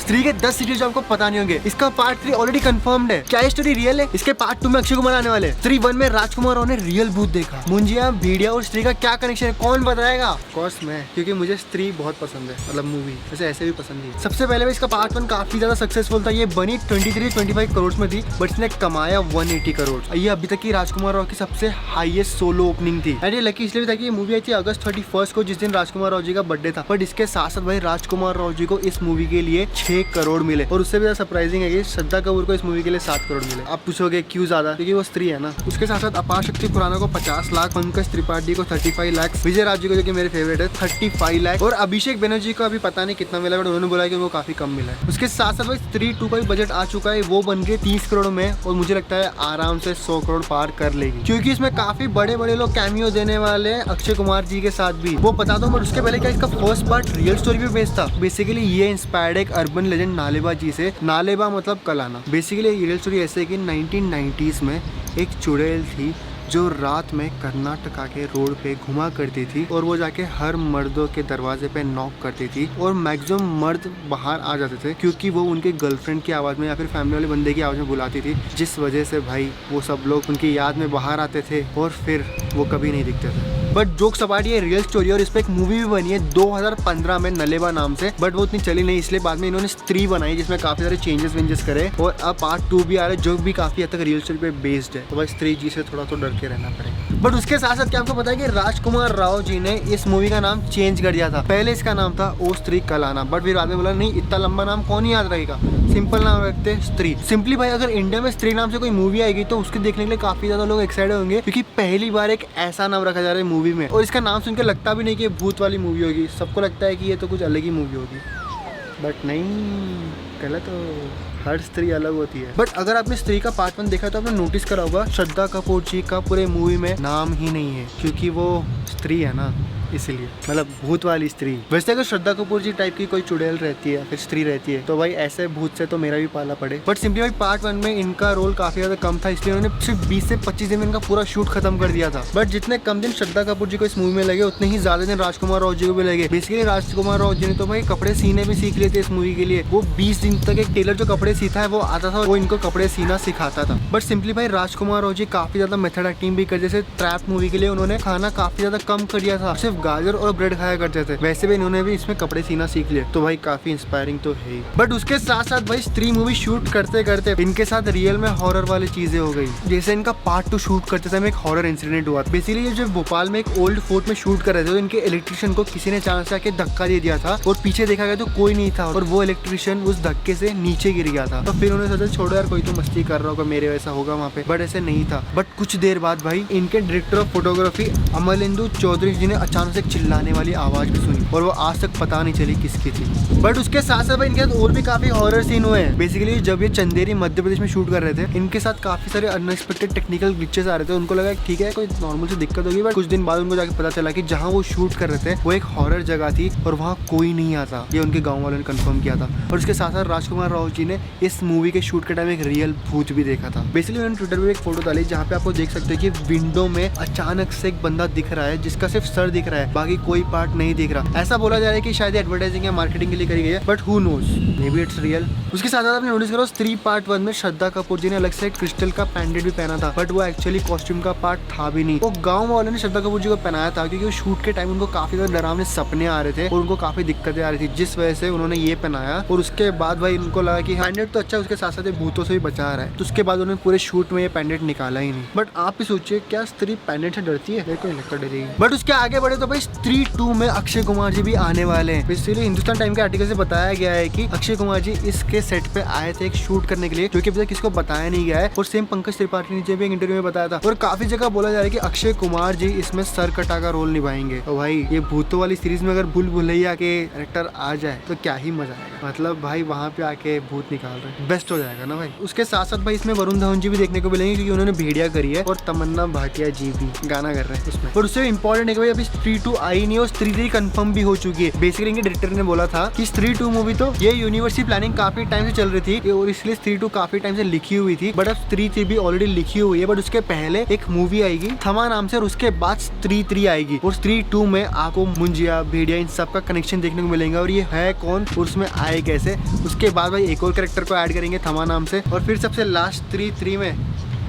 स्त्री के 10 सीरीज आपको पता नहीं होंगे। इसका पार्ट 3 ऑलरेडी कंफर्म्ड है। क्या ये स्टोरी रियल है? इसके पार्ट 2 में अक्षय कुमार आने वाले। स्त्री 1 में राजकुमार राव ने रियल भूत देखा। मुंजिया, भेड़िया और स्त्री का क्या कनेक्शन है, कौन बताएगा? कोर्स मैं, क्योंकि मुझे स्त्री बहुत पसंद है, मतलब मूवी वैसे ऐसे भी पसंद है। सबसे पहले इसका पार्ट 1 काफी ज्यादा सक्सेसफुल था। ये बनी 23-25 करोड़ में थी, बट इसने कमाया 180 करोड़। ये अभी तक की राजकुमार राव की सबसे हाईएस्ट सोलो ओपनिंग थी। एंड ये लकी इसलिए था कि ये मूवी आई थी अगस्त 31 को, जिस दिन राजकुमार राव जी का बर्थडे था। बट इसके साथ साथ भाई राजकुमार राव जी को इस मूवी के लिए 6 करोड़ मिले, और उससे भी ज्यादा सरप्राइजिंग है कि श्रद्धा कपूर को इस मूवी के लिए 7 करोड़ मिले। आप पूछोगे क्यों ज्यादा? क्योंकि वो स्त्री है ना। उसके साथ साथ अपार शक्ति खुराना को 50 लाख, पंकज त्रिपाठी को 35 लाख, विजय राज जी को जो कि मेरे फेवरेट है 35 लाख, और अभिषेक बनर्जी को अभी पता नहीं कितना मिला, बट उन्होंने बोला कि वो काफी कम मिला है। उसके साथ साथ भाई स्त्री 2 का भी बजट आ चुका है, वो बन के 30 करोड़ में, और मुझे लगता है आराम से 100 करोड़ पार कर लेगी, क्योंकि इसमें काफी बड़े बड़े लोग कैमियो देने वाले हैं अक्षय कुमार जी के साथ भी, वो बता दो। बट उसके पहले क्या इसका फर्स्ट पार्ट रियल स्टोरी भी बेस्ड था। बेसिकली ये इंस्पायर्ड एक अर्बन लेजेंड नालेबा जी से। नालेबा मतलब कलाना। बेसिकली रियल स्टोरी ऐसे है कि 1990s में एक चुड़ैल थी जो रात में कर्नाटका के रोड पे घुमा करती थी, और वो जाके हर मर्दों के दरवाजे पे नॉक करती थी, और मैक्सिमम मर्द बाहर आ जाते थे क्योंकि वो उनके गर्लफ्रेंड की आवाज़ में या फिर फैमिली वाले बंदे की आवाज़ में बुलाती थी, जिस वजह से भाई वो सब लोग उनकी याद में बाहर आते थे और फिर वो कभी नहीं दिखते थे। बट जोक सपाट ये रियल स्टोरी, और इस पर एक मूवी भी बनी है 2015 में नलेबा नाम से, बट वो उतनी चली नहीं, इसलिए बाद में इन्होंने स्त्री बनाई जिसमें काफी सारे चेंजेस वेंजेस करे, और अब पार्ट 2 भी आ रहा है जो भी काफी हद तक रियल स्टोरी पे बेस्ड है। तो भाई स्त्री जी से थोड़ा तो डर के रहना पड़ेगा। बट उसके साथ साथ क्या आपको पता है कि राजकुमार राव जी ने इस मूवी का नाम चेंज कर दिया था। पहले इसका नाम था ओ स्त्री कलाना, बट फिर बाद में बोला नहीं इतना लंबा नाम कौन ही याद रहेगा, सिंपल नाम रखते स्त्री। सिंपली भाई अगर इंडिया में स्त्री नाम से कोई मूवी आएगी तो उसके देखने के लिए काफी ज्यादा लोग एक्साइटेड होंगे, क्योंकि पहली बार एक ऐसा नाम रखा जा रहा है मूवी में, और इसका नाम सुनकर लगता भी नहीं कि भूत वाली मूवी होगी। सबको लगता है कि ये तो कुछ अलग ही मूवी होगी, बट नहीं, गलत हो। हर स्त्री अलग होती है। बट अगर आपने स्त्री का पार्ट 1 देखा तो आपने नोटिस करा होगा श्रद्धा कपूर जी का पूरे मूवी में नाम ही नहीं है, क्योंकि वो स्त्री है ना, इसीलिए, मतलब भूत वाली स्त्री। वैसे अगर श्रद्धा कपूर जी टाइप की कोई चुड़ैल रहती है फिर स्त्री रहती है तो भाई ऐसे भूत से तो मेरा भी पाला पड़े। बट सिंपली भाई पार्ट 1 में इनका रोल काफी ज्यादा कम था, इसलिए उन्होंने सिर्फ 20 से 25 दिन में इनका पूरा शूट खत्म कर दिया था। बट जितने कम दिन श्रद्धा कपूर जी को इस मूवी में लगे उतने ही ज्यादा दिन राजकुमार राव जी को भी लगे। बेसिकली राजकुमार राव जी ने तो भाई कपड़े सीने भी सीख लिए थे इस मूवी के लिए। वो 20 दिन तक एक टेलर जो कपड़े सीता है वो आता था, वो इनको कपड़े सीना सिखाता था। बट सिंपली भाई राजकुमार राव जी काफी ज्यादा मेथड एक्टिंग भी कर, जैसे ट्रैप मूवी के लिए उन्होंने खाना काफी ज्यादा कम कर दिया था, सिर्फ गाजर और ब्रेड खाया करते थे। वैसे भी इन्होंने भी इसमें कपड़े सीना सीख लिए, तो भाई काफी इंस्पायरिंग तो है। बट उसके साथ साथ भाई स्त्री मूवी शूट करते करते इनके साथ रियल में हॉरर वाली चीजें हो गई। जैसे इनका पार्ट 2 शूट करते समय एक हॉरर इंसिडेंट हुआ। बेसिकली ये जो भोपाल में एक ओल्ड फोर्ट में शूट कर रहे थे, तो इनके इलेक्ट्रिशियन को किसी ने अचानक से आके धक्का दे दिया था, और पीछे देखा गया तो कोई नहीं था, और वो इलेक्ट्रिशियन उस धक्के से नीचे गिर गया था। तो फिर उन्होंने सोचा छोड़ो यार, कोई तो मस्ती कर रहा होगा, मेरे वैसा होगा वहाँ पे, बट ऐसे नहीं था। बट कुछ देर बाद भाई इनके director of photography Amalendu Chaudhary ji ने अचानक से चिल्लाने वाली आवाज भी सुनी, और वो आज तक पता नहीं चली किसकी थी। बट उसके साथ साथ इनके साथ और भी काफी हॉरर सीन हुए हैं। बेसिकली जब ये चंदेरी मध्य प्रदेश में शूट कर रहे थे, इनके साथ काफी सारे अनएक्सपेक्टेड टेक्निकल ग्लिचेस आ रहे थे। उनको लगा ठीक है कोई नॉर्मल से दिक्कत होगी, बट कुछ दिन बाद उनको जाके पता चला कि जहाँ वो शूट कर रहे थे वो एक हॉरर जगह थी, और वहाँ कोई नहीं आता। ये उनके गाँव वालों ने कंफर्म किया था। और उसके साथ साथ राजकुमार राव जी ने इस मूवी के शूट के टाइम एक रियल भूत भी देखा था। बेसिकली उन्होंने ट्विटर पे एक फोटो डाली जहाँ पे आपको देख सकते हैं कि विंडो में अचानक से एक बंदा दिख रहा है, जिसका सिर्फ सर दिख रहा है, बाकी कोई पार्ट नहीं दिख रहा। ऐसा बोला जा रहा है कि शायद एडवर्टाइजिंग या मार्केटिंग के लिए करी गई है, but who knows, maybe it's real. उसके साथ साथ आपने नोटिस करो स्त्री पार्ट 1 में श्रद्धा कपूर जी ने अलग से क्रिस्टल का पैंडेट भी पहना था, बट वो एक्चुअली कॉस्ट्यूम का पार्ट था भी नहीं। वो गाँव वालों ने श्रद्धा कपूर जी को पहनाया था, क्योंकि शूट के टाइम उनको काफी ज्यादा डरावने सपने आ रहे थे और उनको काफी दिक्कतें आ रही थी, जिस वजह से उन्होंने ये पहनाया। और उसके बाद भाई उनको लगा कि पैंडेट तो अच्छा, उसके साथ साथ भूतों से भी बचा रहा है, तो उसके बाद उन्होंने पूरे शूट में ये पैंडेट निकाला ही नहीं। बट आप ही सोचिए क्या स्त्री पैंडेट से डरती है? देखो लगता डरेगी। बट उसके आगे बढ़े तो भाई स्त्री 2 में अक्षय कुमार जी भी आने वाले हैं। इसीलिए हिंदुस्तान टाइम के आर्टिकल से बताया गया है कि अक्षय कुमार जी इसके सेट पे आए थे एक शूट करने के लिए, जो कि अभी तक किसको बताया नहीं गया है। और सेम पंकज त्रिपाठी ने भी एक इंटरव्यू में बताया था, और काफी जगह बोला जा रहा है कि अक्षय कुमार जी इसमें सर कटा का रोल निभाएंगे। तो भाई ये भूतों वाली सीरीज में अगर भूल भुलैया के कैरेक्टर आ जाए तो क्या ही मजा आएगा। मतलब भाई वहाँ पे आके भूत निकाल रहे, बेस्ट हो जाएगा ना भाई। उसके साथ साथ भाई इसमें वरुण धवन जी भी देखने को मिलेंगे, क्योंकि उन्होंने भेड़िया करी है, और तमन्ना भाटिया जी भी गाना कर रहे हैं उसमें। और उससे इंपॉर्टेंट है कि भाई अभी स्त्री स्त्री 2 आई नहीं और स्त्री 3 कंफर्म भी हो चुकी है। बेसिकली इनके डायरेक्टर ने बोला था कि स्त्री 2 मूवी तो ये यूनिवर्स की प्लानिंग काफी टाइम से चल रही थी और इसलिए स्त्री 2 काफी टाइम से लिखी हुई थी, बट अब स्त्री 3 भी ऑलरेडी लिखी हुई है। बट उसके पहले एक मूवी आएगी थमा नाम से और उसके बाद स्त्री 3 आएगी और स्त्री 2 में आपको मुंजिया, भेड़िया इन सब का कनेक्शन देखने को मिलेगा और ये है कौन और उसमें आए कैसे। उसके बाद भाई एक और कैरेक्टर को ऐड करेंगे थमा नाम से और फिर सबसे लास्ट स्त्री 3 में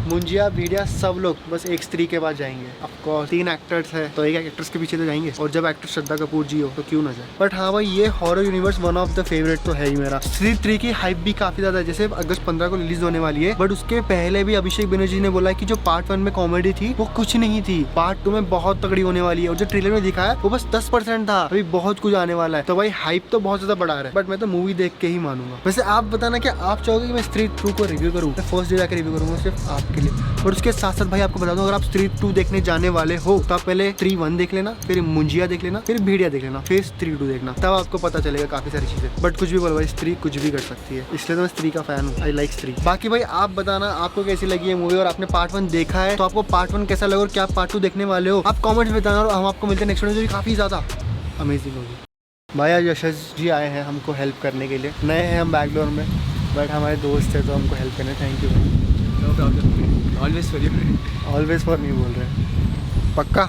मुंजिया, भेड़िया सब लोग बस एक स्त्री के पास जाएंगे। ऑफकोर्स 3 एक्टर्स है तो एक एक्टर्स के पीछे तो जाएंगे और जब एक्टर श्रद्धा कपूर जी हो तो क्यों ना जाए। बट हाँ भाई ये horror universe one of the favourite तो है ही मेरा। स्त्री 3 की हाइप भी काफी ज्यादा है, जैसे अगस्त 15 को रिलीज होने वाली है, बट उसके पहले भी अभिषेक बनर्जी ने बोला कि जो पार्ट 1 में कॉमेडी थी वो कुछ नहीं थी, पार्ट 2 में बहुत तगड़ी होने वाली है और जो ट्रेलर में दिखाया वो बस 10% था, अभी बहुत कुछ आने वाला है। तो भाई हाइप तो बहुत ज्यादा बढ़ा रहा है, बट मैं तो मूवी देख के ही मानूंगा। वैसे आप बताना क्या आप चाहोगे कि मैं स्त्री 2 को रिव्यू करूँ? फर्स्ट डे जाकर रिव्यू करूंगा सिर्फ आपके लिए। बट उसके साथ साथ भाई आपको बता दूं, अगर आप स्त्री 2 देखने जाने वाले हो तो आप पहले स्त्री 1 देख लेना, फिर मुंजिया देख लेना, फिर भेड़िया देख लेना, फिर स्त्री 2 देखना, तब आपको पता चलेगा काफी सारी चीजें। बट कुछ भी बोलो भाई, स्त्री कुछ भी कर सकती है, इसलिए तो मैं स्त्री का फैन हूँ। आई लाइक स्त्री। बाकी भाई आप बताना आपको कैसी लगी है मूवी और आपने पार्ट 1 देखा है तो आपको पार्ट 1 कैसा लगा और क्या पार्ट 2 देखने वाले हो, आप कॉमेंट्स में बताना और हम आपको मिलते हैं नेक्स्ट वीडियो जो काफी ज्यादा अमेजिंग होगी। भाई आज यशस जी आए हैं हमको हेल्प करने के लिए, नए हैं हम बैंगलोर में बट हमारे दोस्त है तो हमको हेल्प करने। थैंक यू भाई। No problem, always for you, always for me बोल रहे हैं, पक्का?